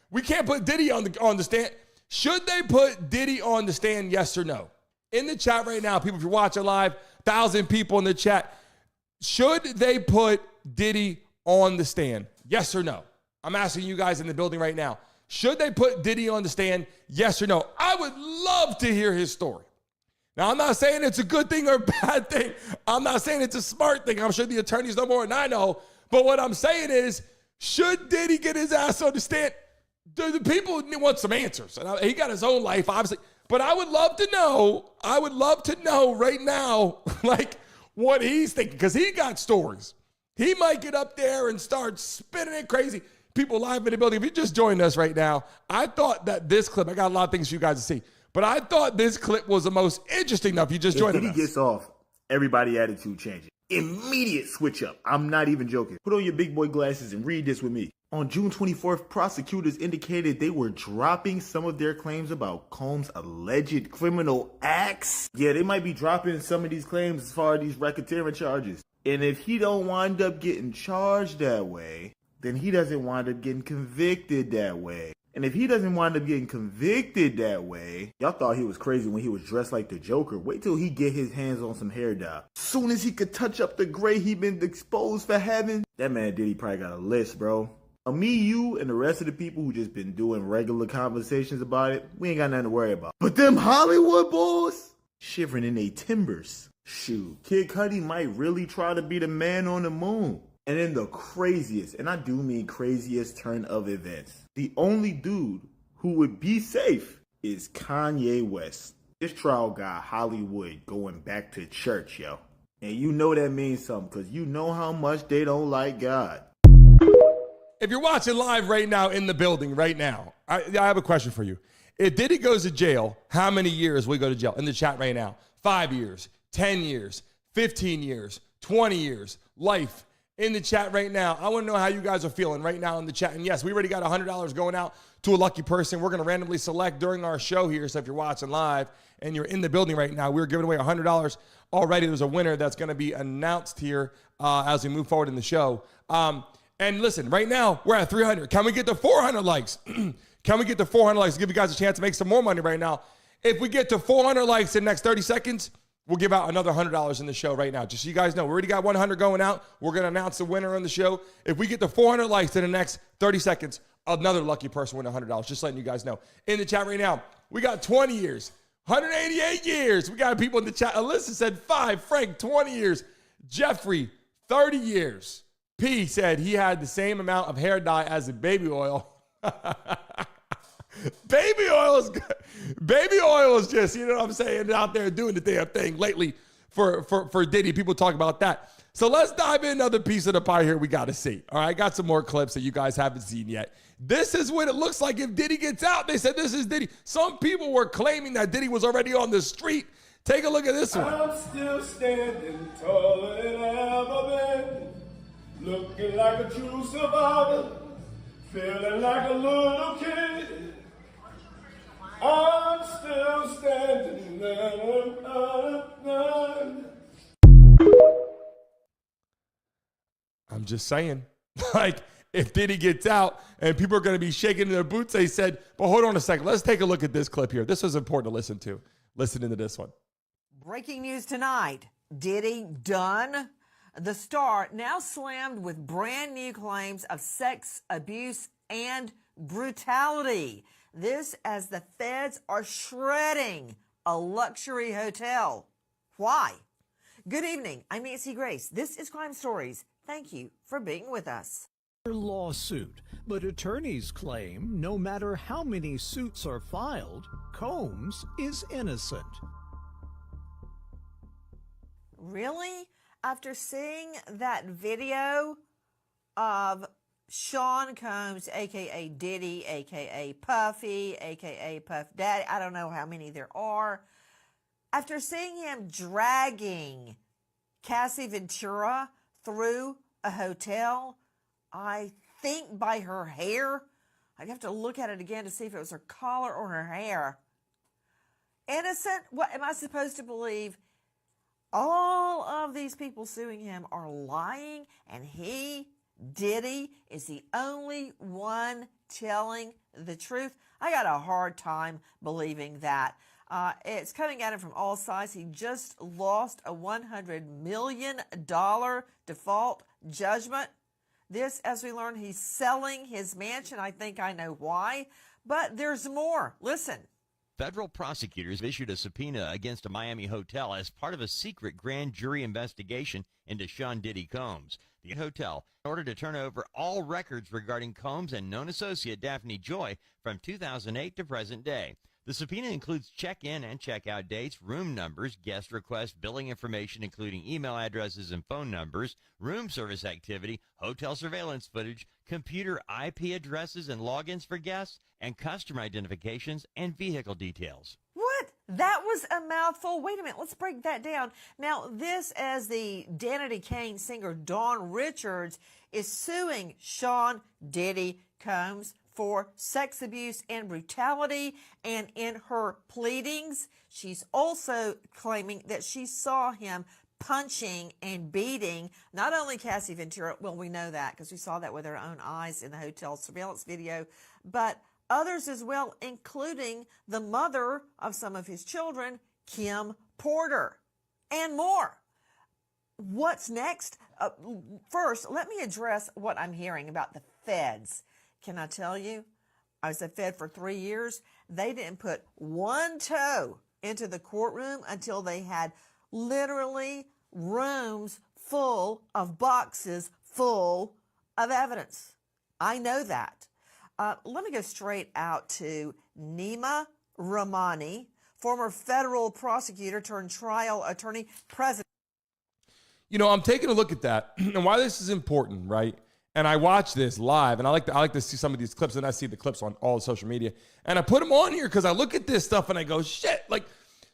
We can't put Diddy on the stand. Should they put Diddy on the stand? Yes or no? In the chat right now, people, if you're watching live, 1,000 people in the chat. Should they put Diddy on the stand? Yes or no? I'm asking you guys in the building right now. Should they put Diddy on the stand? Yes or no? I would love to hear his story. Now, I'm not saying it's a good thing or a bad thing. I'm not saying it's a smart thing. I'm sure the attorneys know more than I know. But what I'm saying is, should Diddy get his ass on the stand? The people want some answers. And he got his own life, obviously. But I would love to know right now, like, what he's thinking, because he got stories. He might get up there and start spinning it crazy. People live in the building, if you just joined us right now, I thought that this clip, I got a lot of things for you guys to see, but I thought this clip was the most interesting enough. You just joined us. If Diddy gets off, everybody attitude changes. Immediate switch up. I'm not even joking. Put on your big boy glasses and read this with me. On June 24th, prosecutors indicated they were dropping some of their claims about Combs' alleged criminal acts. Yeah, they might be dropping some of these claims as far as these racketeering charges. And if he don't wind up getting charged that way, then he doesn't wind up getting convicted that way. And if he doesn't wind up getting convicted that way, y'all thought he was crazy when he was dressed like the Joker. Wait till he get his hands on some hair dye. Soon as he could touch up the gray he been exposed for having, that man Diddy probably got a list, bro. Me, you, and the rest of the people who just been doing regular conversations about it, we ain't got nothing to worry about. But them Hollywood boys, shivering in they timbers. Shoot, Kid Cudi might really try to be the man on the moon. And in the craziest, and I do mean craziest turn of events, the only dude who would be safe is Kanye West. This trial got Hollywood going back to church, yo. And you know that means something, because you know how much they don't like God. If you're watching live right now in the building right now, I have a question for you. If Diddy goes to jail, how many years will he go to jail? In the chat right now. 5 years, 10 years, 15 years, 20 years, life. In the chat right now, I want to know how you guys are feeling right now in the chat. And yes, we already got $100 going out to a lucky person. We're going to randomly select during our show here. So if you're watching live and you're in the building right now, we're giving away $100 already. There's a winner that's going to be announced here as we move forward in the show. And listen, right now, we're at 300. Can we get to 400 likes? Can we get to 400 likes? Give you guys a chance to make some more money right now. If we get to 400 likes in the next 30 seconds, we'll give out another $100 in the show right now. Just so you guys know, we already got 100 going out. We're going to announce the winner on the show. If we get to 400 likes in the next 30 seconds, another lucky person win $100. Just letting you guys know. In the chat right now, we got 20 years, 188 years. We got people in the chat. Alyssa said 5. Frank, 20 years. Jeffrey, 30 years. P said he had the same amount of hair dye as the baby oil. Baby oil is good. Baby oil is just, you know what I'm saying, out there doing the damn thing lately for Diddy. People talk about that. So let's dive in another piece of the pie here we got to see. All right, I got some more clips that you guys haven't seen yet. This is what it looks like if Diddy gets out. They said this is Diddy. Some people were claiming that Diddy was already on the street. Take a look at this one. I'm still standing taller than I've ever been. Looking like a true survivor, feeling like a little kid. I'm still standing. I'm just saying, like, if Diddy gets out and people are going to be shaking their boots. They said, but hold on a second. Let's take a look at this clip here. This was important to listen to. Listen into this one. Breaking news tonight. Diddy done? The star now slammed with brand new claims of sex abuse and brutality. This as the feds are shredding a luxury hotel. Why? Good evening. I'm Nancy Grace. This is Crime Stories. Thank you for being with us. Lawsuit, but attorneys claim no matter how many suits are filed, Combs is innocent. Really? After seeing that video of Sean Combs, a.k.a. Diddy, a.k.a. Puffy, a.k.a. Puff Daddy, I don't know how many there are. After seeing him dragging Cassie Ventura through a hotel, I think by her hair, I'd have to look at it again to see if it was her collar or her hair. Innocent? What am I supposed to believe? All of these people suing him are lying, and he, Diddy, is the only one telling the truth. I got a hard time believing that. It's coming at him from all sides. He just lost a $100 million default judgment. This, as we learned, he's selling his mansion. I think I know why, but there's more. Listen. Federal prosecutors issued a subpoena against a Miami hotel as part of a secret grand jury investigation into Sean Diddy Combs. The hotel, in order to turn over all records regarding Combs and known associate Daphne Joy from 2008 to present day. The subpoena includes check-in and check-out dates, room numbers, guest requests, billing information including email addresses and phone numbers, room service activity, hotel surveillance footage, computer IP addresses and logins for guests, and customer identifications and vehicle details. What? That was a mouthful. Wait a minute. Let's break that down. Now, this as the Danity Kane singer Dawn Richards is suing Sean Diddy Combs for sex abuse and brutality, and in her pleadings, she's also claiming that she saw him punching and beating not only Cassie Ventura, well, we know that because we saw that with our own eyes in the hotel surveillance video, but others as well, including the mother of some of his children, Kim Porter, and more. What's next? First, let me address what I'm hearing about the feds. Can I tell you, I was a Fed for 3 years. They didn't put one toe into the courtroom until they had literally rooms full of boxes full of evidence. I know that. Let me go straight out to Nima Rahmani, former federal prosecutor turned trial attorney, president. You know, I'm taking a look at that and why this is important, right? And I watch this live, and I like to see some of these clips, and I see the clips on all social media. And I put them on here because I look at this stuff and I go, shit, like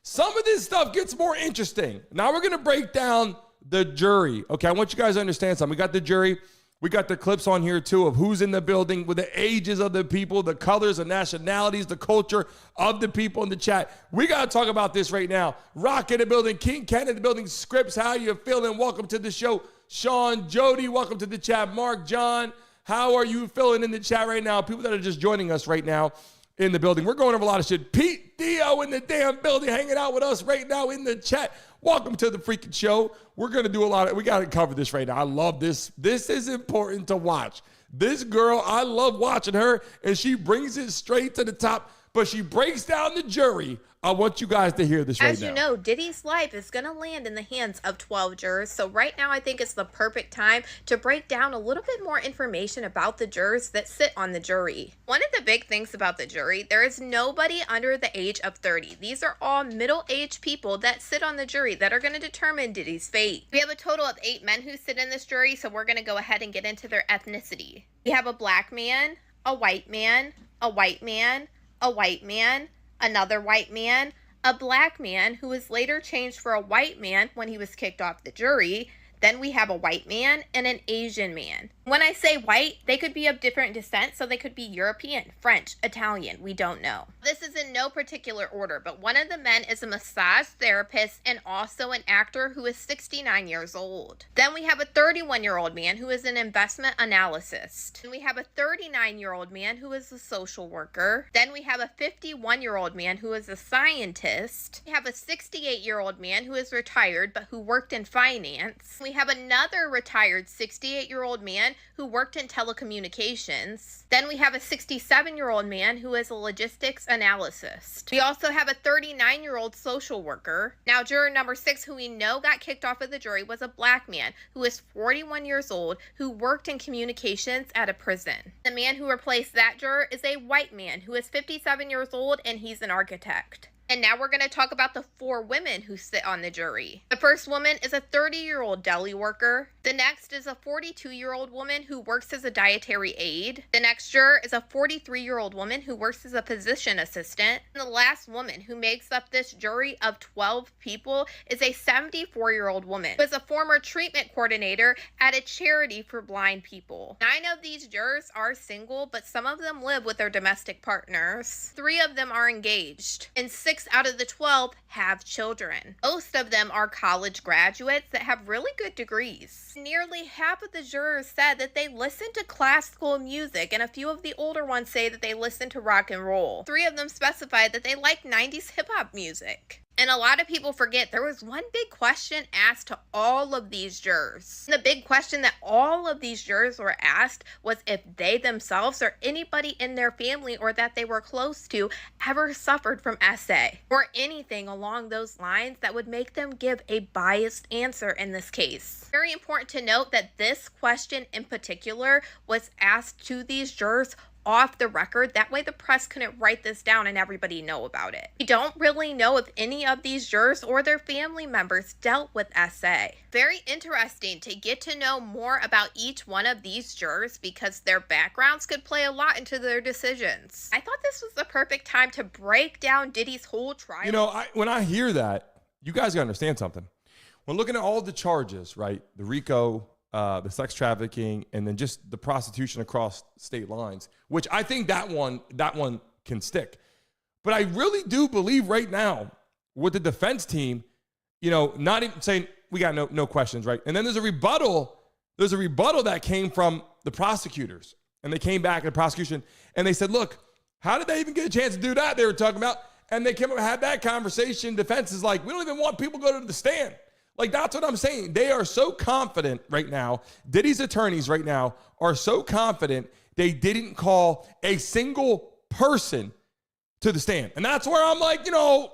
some of this stuff gets more interesting. Now we're going to break down the jury. Okay, I want you guys to understand something. We got the jury. We got the clips on here, too, of who's in the building, with the ages of the people, the colors, the nationalities, the culture of the people in the chat. We got to talk about this right now. Rock in the building, King Ken in the building, Scripps, how you feeling? Welcome to the show. Sean, Jody, welcome to the chat. Mark, John, how are you feeling in the chat right now? People that are just joining us right now in the building. We're going over a lot of shit. Pete Dio in the damn building hanging out with us right now in the chat. Welcome to the freaking show. We're going to do a lot of, we got to cover this right now. I love this. This is important to watch. This girl, I love watching her, and she brings it straight to the top, but she breaks down the jury. I want you guys to hear this right now. As you know, Diddy's life is going to land in the hands of 12 jurors. So right now, I think it's the perfect time to break down a little bit more information about the jurors that sit on the jury. One of the big things about the jury, there is nobody under the age of 30. These are all middle-aged people that sit on the jury that are going to determine Diddy's fate. We have a total of 8 men who sit in this jury, so we're going to go ahead and get into their ethnicity. We have a black man, a white man, a white man, a white man, another white man, a black man who was later changed for a white man when he was kicked off the jury. Then we have a white man and an Asian man. When I say white, they could be of different descent, so they could be European, French, Italian, we don't know. This is in no particular order, but one of the men is a massage therapist and also an actor who is 69 years old. Then we have a 31-year-old man who is an investment analyst. And we have a 39-year-old man who is a social worker. Then we have a 51-year-old man who is a scientist. We have a 68-year-old man who is retired but who worked in finance. We have another retired 68-year-old man who worked in telecommunications. Then we have a 67-year-old man who is a logistics analyst. We also have a 39-year-old social worker. Now, juror number 6, who we know got kicked off of the jury, was a black man who is 41 years old who worked in communications at a prison. The man who replaced that juror is a white man who is 57 years old and he's an architect. And now we're going to talk about the 4 women who sit on the jury. The first woman is a 30-year-old deli worker. The next is a 42-year-old woman who works as a dietary aide. The next juror is a 43-year-old woman who works as a physician assistant. And the last woman who makes up this jury of 12 people is a 74-year-old woman who is a former treatment coordinator at a charity for blind people. 9 of these jurors are single, but some of them live with their domestic partners. 3 of them are engaged, and 6 out of the 12 have children. Most of them are college graduates that have really good degrees. Nearly half of the jurors said that they listen to classical music, and a few of the older ones say that they listen to rock and roll. 3 of them specified that they like 90s hip-hop music. And a lot of people forget there was one big question asked to all of these jurors. The big question that all of these jurors were asked was if they themselves or anybody in their family or that they were close to ever suffered from SA or anything along those lines that would make them give a biased answer in this case. Very important to note that this question in particular was asked to these jurors off the record. That way the press couldn't write this down and everybody know about it. We don't really know if any of these jurors or their family members dealt with SA. Very interesting to get to know more about each one of these jurors because their backgrounds could play a lot into their decisions. I thought this was the perfect time to break down Diddy's whole trial. You know, when I hear that, you guys gotta understand something. When looking at all the charges, right, the RICO, the sex trafficking, and then just the prostitution across state lines, which I think that one can stick. But I really do believe right now with the defense team, you know, not even saying we got no questions, right? And then there's a rebuttal that came from the prosecutors, and they came back in the prosecution and they said, look, how did they even get a chance to do that? They were talking about, and they came up and had that conversation. Defense is like, we don't even want people to go to the stand. Like, that's what I'm saying. They are so confident right now. Diddy's attorneys right now are so confident they didn't call a single person to the stand. And that's where I'm like, you know,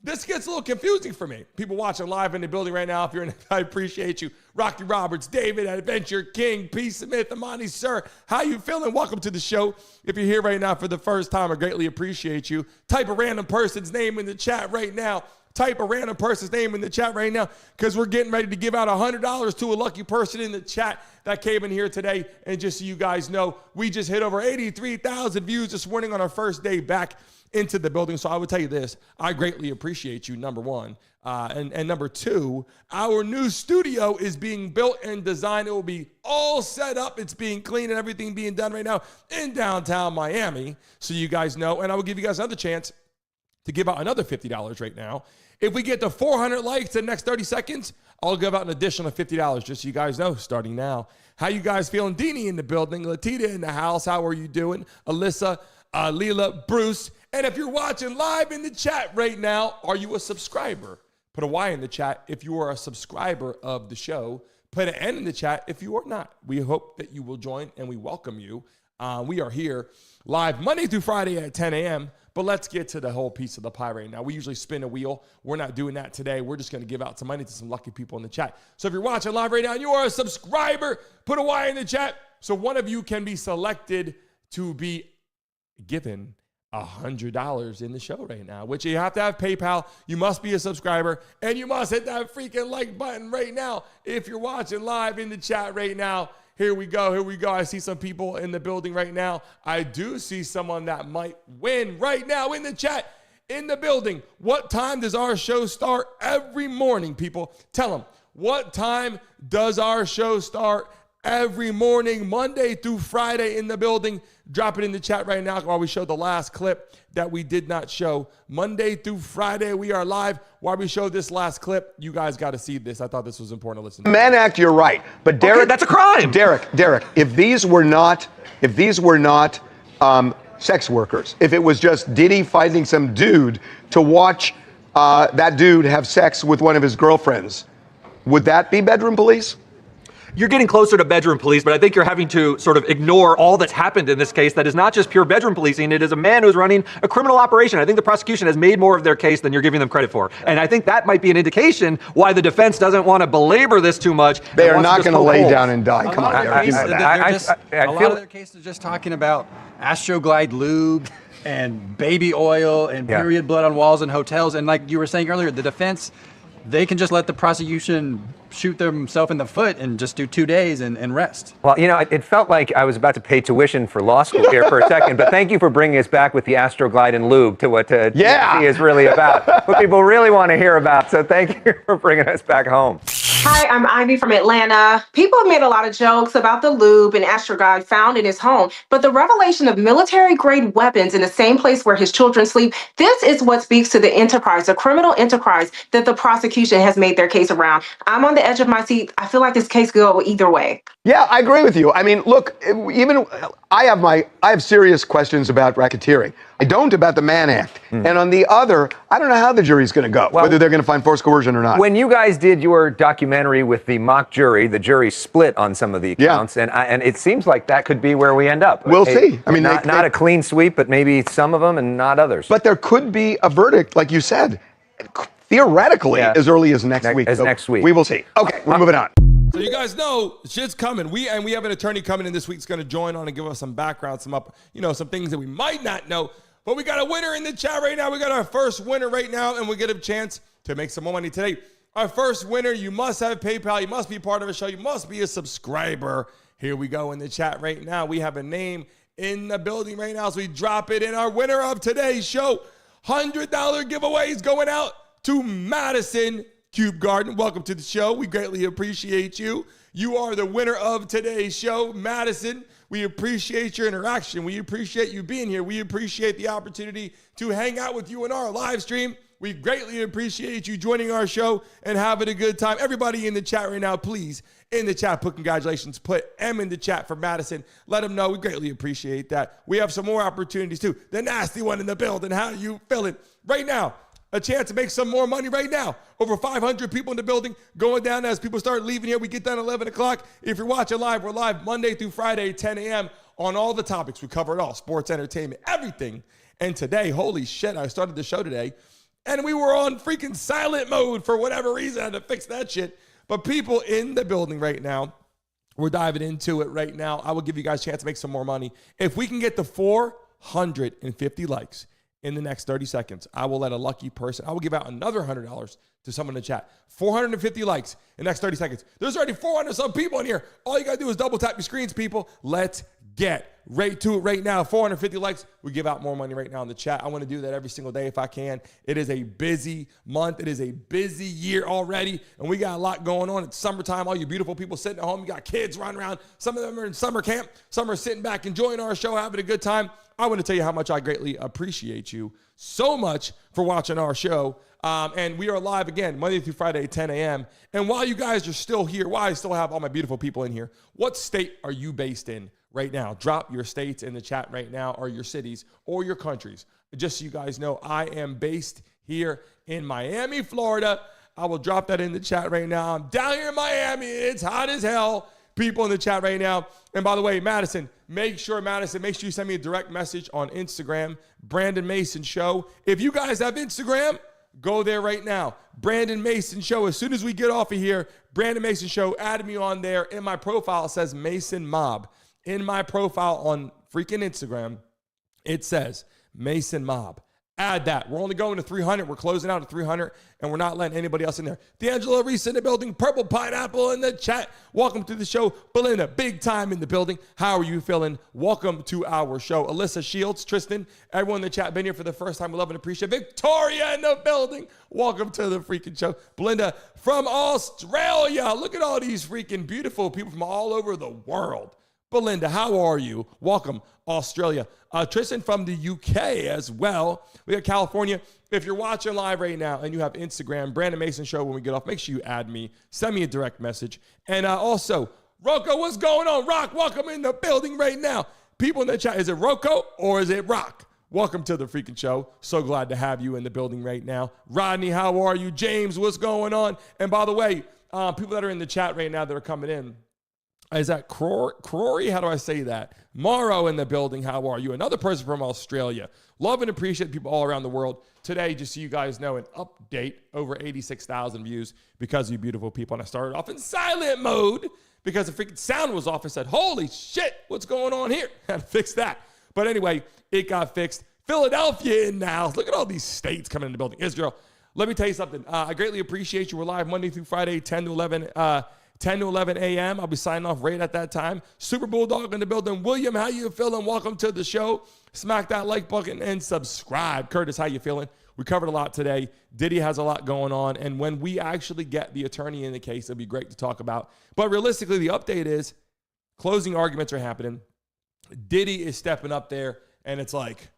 this gets a little confusing for me. People watching live in the building right now, if you're in, I appreciate you. Rocky Roberts, David, Adventure King, P. Smith, Amani, sir. How you feeling? Welcome to the show. If you're here right now for the first time, I greatly appreciate you. Type a random person's name in the chat right now. Type a random person's name in the chat right now because we're getting ready to give out $100 to a lucky person in the chat that came in here today. And just so you guys know, we just hit over 83,000 views this morning on our first day back into the building. So I would tell you this, I greatly appreciate you, number one. And number two, our new studio is being built and designed. It will be all set up. It's being cleaned and everything being done right now in downtown Miami. So you guys know, and I will give you guys another chance to give out another $50 right now. If we get to 400 likes in the next 30 seconds, I'll give out an additional $50, just so you guys know, starting now. How you guys feeling? Deanie in the building, Latita in the house. How are you doing? Alyssa, Leela, Bruce. And if you're watching live in the chat right now, are you a subscriber? Put a Y in the chat if you are a subscriber of the show. Put an N in the chat if you are not. We hope that you will join, and we welcome you. We are here live Monday through Friday at 10 a.m., but let's get to the whole piece of the pie right now. We usually spin a wheel. We're not doing that today. We're just going to give out some money to some lucky people in the chat. So if you're watching live right now and you are a subscriber, put a Y in the chat so one of you can be selected to be given $100 in the show right now, which you have to have PayPal. You must be a subscriber, and you must hit that freaking like button right now if you're watching live in the chat right now. Here we go. Here we go. I see some people in the building right now. I do see someone that might win right now in the chat, in the building. What time does our show start every morning, people? Tell them, what time does our show start every morning, Monday through Friday in the building. Drop it in the chat right now while we show the last clip that we did not show. Monday through Friday, we are live. While we show this last clip, you guys got to see this. I thought this was important to listen to. Mann Act, you're right. But Derek, okay, that's a crime. Derek, if these were not sex workers, if it was just Diddy finding some dude to watch that dude have sex with one of his girlfriends, would that be bedroom police? You're getting closer to bedroom police, but I think you're having to sort of ignore all that's happened in this case that is not just pure bedroom policing. It is a man who's running a criminal operation. I think the prosecution has made more of their case than you're giving them credit for. And I think that might be an indication why the defense doesn't want to belabor this too much. They are not going to lay down and die. Come on, Derek. A lot of their cases are just talking about Astroglide lube and baby oil and period blood on walls in hotels. And like you were saying earlier, the defense, they can just let the prosecution shoot themselves in the foot and just do 2 days and rest. Well, you know, it felt like I was about to pay tuition for law school here for a second, but thank you for bringing us back with the Astroglide and lube to what TNT is really about, what people really want to hear about. So thank you for bringing us back home. Hi, I'm Ivy from Atlanta. People have made a lot of jokes about the lube and Astroglide found in his home, but the revelation of military-grade weapons in the same place where his children sleep, this is what speaks to the enterprise, the criminal enterprise that the prosecution has made their case around. I'm on the edge of my seat. I feel like this case could go either way. Yeah, I agree with you. I mean, look, even I have serious questions about racketeering. I don't about the Mann Act. And on the other, I don't know how the jury's going to go, whether they're going to find forced coercion or not. When you guys did your documentary with the mock jury, the jury split on some of the accounts, and it seems like that could be where we end up. We'll see. I mean, not a clean sweep, but maybe some of them and not others. But there could be a verdict, like you said, theoretically, as early as next week. Next week. We will see. Okay, we're moving on. So you guys know shit's coming. We have an attorney coming in this week that's going to join on and give us some background, some things that we might not know. But we got a winner in the chat right now. We got our first winner right now, and we get a chance to make some more money today. Our first winner, you must have PayPal. You must be part of a show. You must be a subscriber. Here we go in the chat right now. We have a name in the building right now, so we drop it in. Our winner of today's show, $100 giveaways going out to Madison Cube Garden. Welcome to the show. We greatly appreciate you. You are the winner of today's show, Madison. We appreciate your interaction. We appreciate you being here. We appreciate the opportunity to hang out with you in our live stream. We greatly appreciate you joining our show and having a good time. Everybody in the chat right now, please, in the chat, put congratulations. Put M in the chat for Madison. Let them know. We greatly appreciate that. We have some more opportunities, too. The nasty one in the building. How you feeling? Right now, a chance to make some more money right now. Over 500 people in the building going down as people start leaving here. We get done at 11 o'clock. If you're watching live, we're live Monday through Friday, 10 a.m. on all the topics. We cover it all, sports, entertainment, everything. And today, holy shit, I started the show today, and we were on freaking silent mode for whatever reason. I had to fix that shit. But people in the building right now, we're diving into it right now. I will give you guys a chance to make some more money. If we can get to 450 likes in the next 30 seconds, I will let a lucky person, I will give out another $100 to someone in the chat. 450 likes in the next 30 seconds. There's already 400 some people in here. All you got to do is double tap your screens, people. Let's get right to it right now. 450 likes. We give out more money right now in the chat. I want to do that every single day if I can. It is a busy month. It is a busy year already, and we got a lot going on. It's summertime. All you beautiful people sitting at home. You got kids running around. Some of them are in summer camp. Some are sitting back enjoying our show, having a good time. I want to tell you how much I greatly appreciate you so much for watching our show. And we are live again, Monday through Friday, 10 a.m. And while you guys are still here, while I still have all my beautiful people in here, what state are you based in right now? Drop your states in the chat right now, or your cities, or your countries. Just so you guys know, I am based here in Miami, Florida. I will drop that in the chat right now. I'm down here in Miami. It's hot as hell. People in the chat right now. And by the way, Madison, make sure you send me a direct message on Instagram, Brandon Mason Show. If you guys have Instagram, go there right now. Brandon Mason Show. As soon as we get off of here, Brandon Mason Show, add me on there. In my profile, it says Mason Mob. In my profile on freaking Instagram, it says Mason Mob. Add that. We're only going to 300. We're closing out at 300, and we're not letting anybody else in there. D'Angelo Reese in the building. Purple Pineapple in the chat. Welcome to the show. Belinda, big time in the building. How are you feeling? Welcome to our show. Alyssa Shields, Tristan, everyone in the chat been here for the first time. We love and appreciate. Victoria in the building. Welcome to the freaking show. Belinda from Australia. Look at all these freaking beautiful people from all over the world. Belinda, how are you? Welcome, Australia. Tristan from the UK as well. We got California. If you're watching live right now and you have Instagram, Brandon Mason Show, when we get off, make sure you add me. Send me a direct message. And also, Rocco, what's going on? Rock, welcome in the building right now. People in the chat, is it Rocco or is it Rock? Welcome to the freaking show. So glad to have you in the building right now. Rodney, how are you? James, what's going on? And by the way, people that are in the chat right now that are coming in, is that Crory? How do I say that? Morrow in the building. How are you? Another person from Australia. Love and appreciate people all around the world. Today, just so you guys know, an update, over 86,000 views because of you beautiful people. And I started off in silent mode because the freaking sound was off. I said, holy shit, what's going on here? Had to fix that. But anyway, it got fixed. Philadelphia in now. Look at all these states coming in the building. Israel, let me tell you something. I greatly appreciate you. We're live Monday through Friday, 10 to 11 a.m. I'll be signing off right at that time. Super Bulldog in the building. William, how you feeling? Welcome to the show. Smack that like button and subscribe. Curtis, how you feeling? We covered a lot today. Diddy has a lot going on. And when we actually get the attorney in the case, it'll be great to talk about. But realistically, the update is closing arguments are happening. Diddy is stepping up there. And it's like,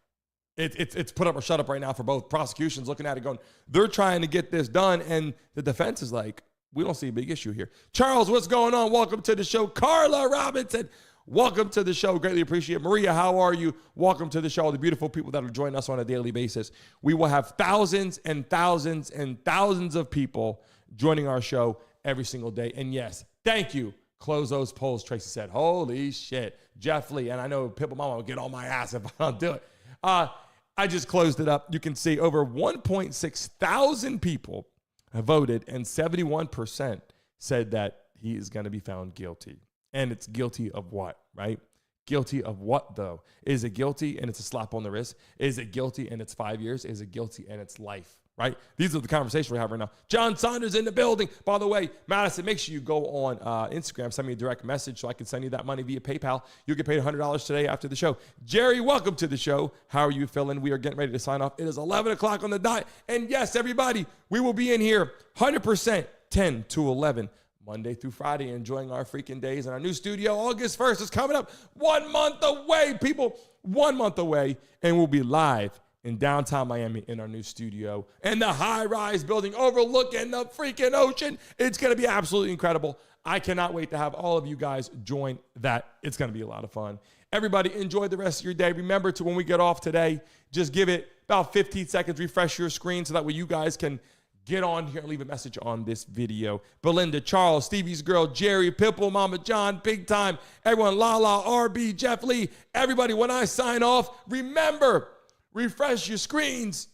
it's put up or shut up right now for both prosecutions looking at it going, they're trying to get this done. And the defense is like, we don't see a big issue here. Charles, what's going on? Welcome to the show. Carla Robinson, welcome to the show. Greatly appreciate it. Maria, how are you? Welcome to the show. All the beautiful people that are joining us on a daily basis. We will have thousands and thousands and thousands of people joining our show every single day. And yes, thank you. Close those polls. Tracy said, holy shit. Jeff Lee, and I know Pippa Mama will get on my ass if I don't do it. I just closed it up. You can see over 1.6 thousand people voted, and 71% said that he is going to be found guilty. And it's guilty of what, right? Guilty of what, though? Is it guilty and it's a slap on the wrist? Is it guilty and it's 5 years? Is it guilty and it's life, right? These are the conversations we have right now. John Saunders in the building. By the way, Madison, make sure you go on Instagram, send me a direct message so I can send you that money via PayPal. You'll get paid $100 today after the show. Jerry, welcome to the show. How are you feeling? We are getting ready to sign off. It is 11 o'clock on the dot. And yes, everybody, we will be in here 100% 10 to 11. Monday through Friday, enjoying our freaking days in our new studio. August 1st is coming up. 1 month away, people. 1 month away. And we'll be live in downtown Miami in our new studio and the high-rise building overlooking the freaking ocean. It's going to be absolutely incredible. I cannot wait to have all of you guys join that. It's going to be a lot of fun. Everybody, enjoy the rest of your day. Remember to, when we get off today, just give it about 15 seconds, refresh your screen so that way you guys can get on here and leave a message on this video. Belinda, Charles, Stevie's girl, Jerry, Pipple, Mama John, big time. Everyone, Lala, RB, Jeff Lee. Everybody, when I sign off, remember, refresh your screens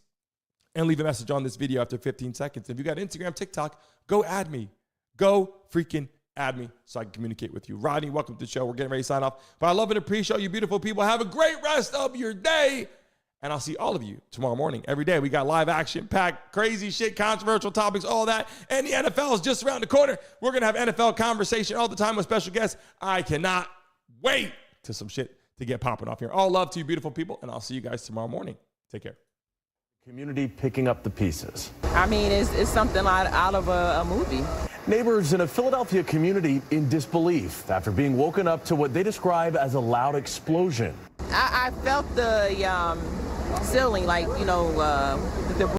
and leave a message on this video after 15 seconds. If you got Instagram, TikTok, go add me. Go freaking add me so I can communicate with you. Rodney, welcome to the show. We're getting ready to sign off. But I love and appreciate you beautiful people. Have a great rest of your day. And I'll see all of you tomorrow morning. Every day we got live action, packed, crazy shit, controversial topics, all that. And the NFL is just around the corner. We're going to have NFL conversation all the time with special guests. I cannot wait to some shit to get popping off here. All love to you beautiful people. And I'll see you guys tomorrow morning. Take care. Community picking up the pieces. I mean, it's something out of a movie. Neighbors in a Philadelphia community in disbelief after being woken up to what they describe as a loud explosion. I felt the ceiling, like,